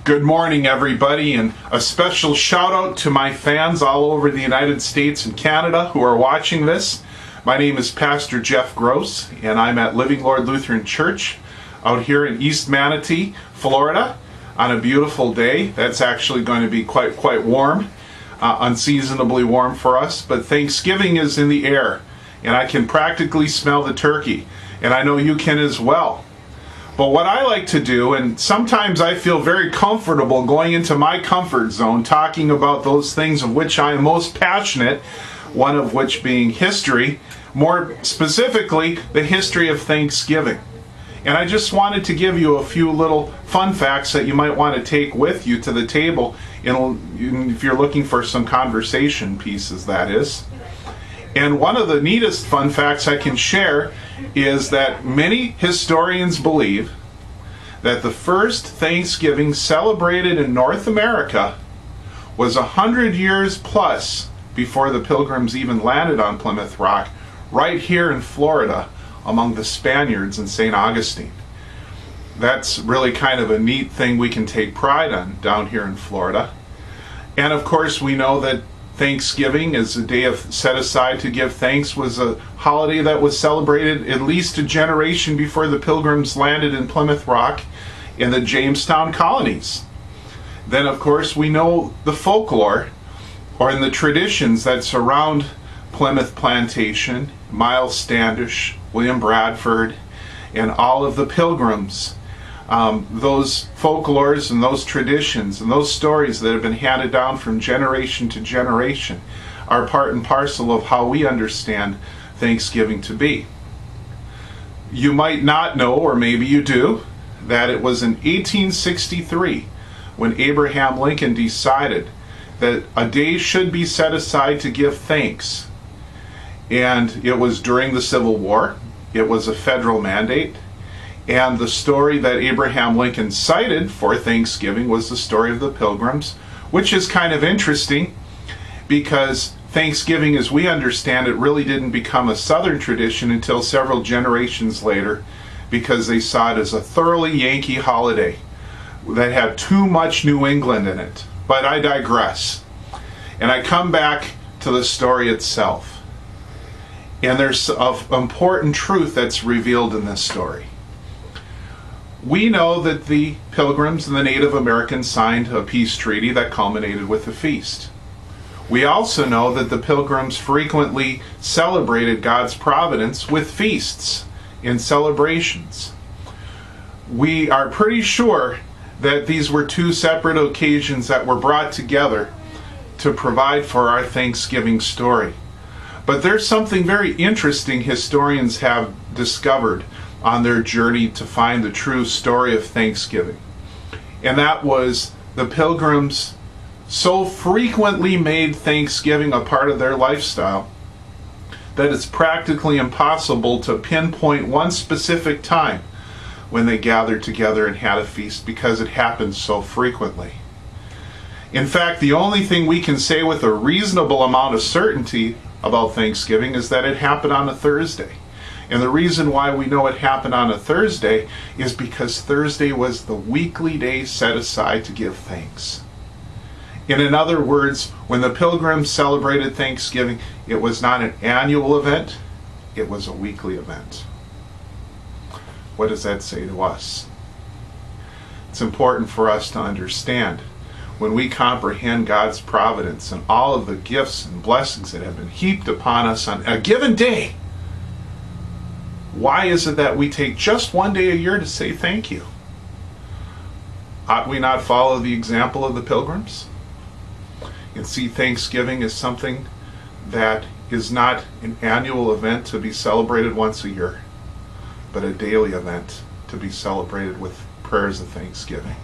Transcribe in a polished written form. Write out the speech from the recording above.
Good morning, everybody, and a special shout out to my fans all over the United States and Canada who are watching this. My name is Pastor Jeff Gross, and I'm at Living Lord Lutheran Church out here in East Manatee, Florida, on a beautiful day. That's actually going to be quite warm, unseasonably warm for us, but Thanksgiving is in the air, and I can practically smell the turkey, and I know you can as well. But what I like to do, and sometimes I feel very comfortable going into my comfort zone, talking about those things of which I am most passionate, one of which being history, more specifically, the history of Thanksgiving. And I just wanted to give you a few little fun facts that you might want to take with you to the table, if you're looking for some conversation pieces, that is. And one of the neatest fun facts I can share is that many historians believe that the first Thanksgiving celebrated in North America was 100 years plus before the Pilgrims even landed on Plymouth Rock, right here in Florida among the Spaniards in St. Augustine. That's really kind of a neat thing we can take pride on down here in Florida. And of course we know that Thanksgiving is a day set aside to give thanks, was a holiday that was celebrated at least a generation before the Pilgrims landed in Plymouth Rock in the Jamestown colonies. Then of course we know the folklore or in the traditions that surround Plymouth Plantation, Miles Standish, William Bradford, and all of the Pilgrims. Those folklores and those traditions and those stories that have been handed down from generation to generation are part and parcel of how we understand Thanksgiving to be. You might not know, or maybe you do, that it was in 1863 when Abraham Lincoln decided that a day should be set aside to give thanks. And it was during the Civil War. It was a federal mandate. And the story that Abraham Lincoln cited for Thanksgiving was the story of the Pilgrims, which is kind of interesting because Thanksgiving, as we understand it, really didn't become a Southern tradition until several generations later because they saw it as a thoroughly Yankee holiday that had too much New England in it. But I digress. And I come back to the story itself. And there's an important truth that's revealed in this story. We know that the Pilgrims and the Native Americans signed a peace treaty that culminated with a feast. We also know that the Pilgrims frequently celebrated God's providence with feasts and celebrations. We are pretty sure that these were two separate occasions that were brought together to provide for our Thanksgiving story. But there's something very interesting historians have discovered on their journey to find the true story of Thanksgiving. And that was the Pilgrims so frequently made Thanksgiving a part of their lifestyle that it's practically impossible to pinpoint one specific time when they gathered together and had a feast because it happened so frequently. In fact, the only thing we can say with a reasonable amount of certainty about Thanksgiving is that it happened on a Thursday. And the reason why we know it happened on a Thursday is because Thursday was the weekly day set aside to give thanks. And in other words, when the Pilgrims celebrated Thanksgiving, it was not an annual event, it was a weekly event. What does that say to us? It's important for us to understand when we comprehend God's providence and all of the gifts and blessings that have been heaped upon us on a given day. Why is it that we take just one day a year to say thank you? Ought we not follow the example of the Pilgrims and see Thanksgiving as something that is not an annual event to be celebrated once a year, but a daily event to be celebrated with prayers of thanksgiving?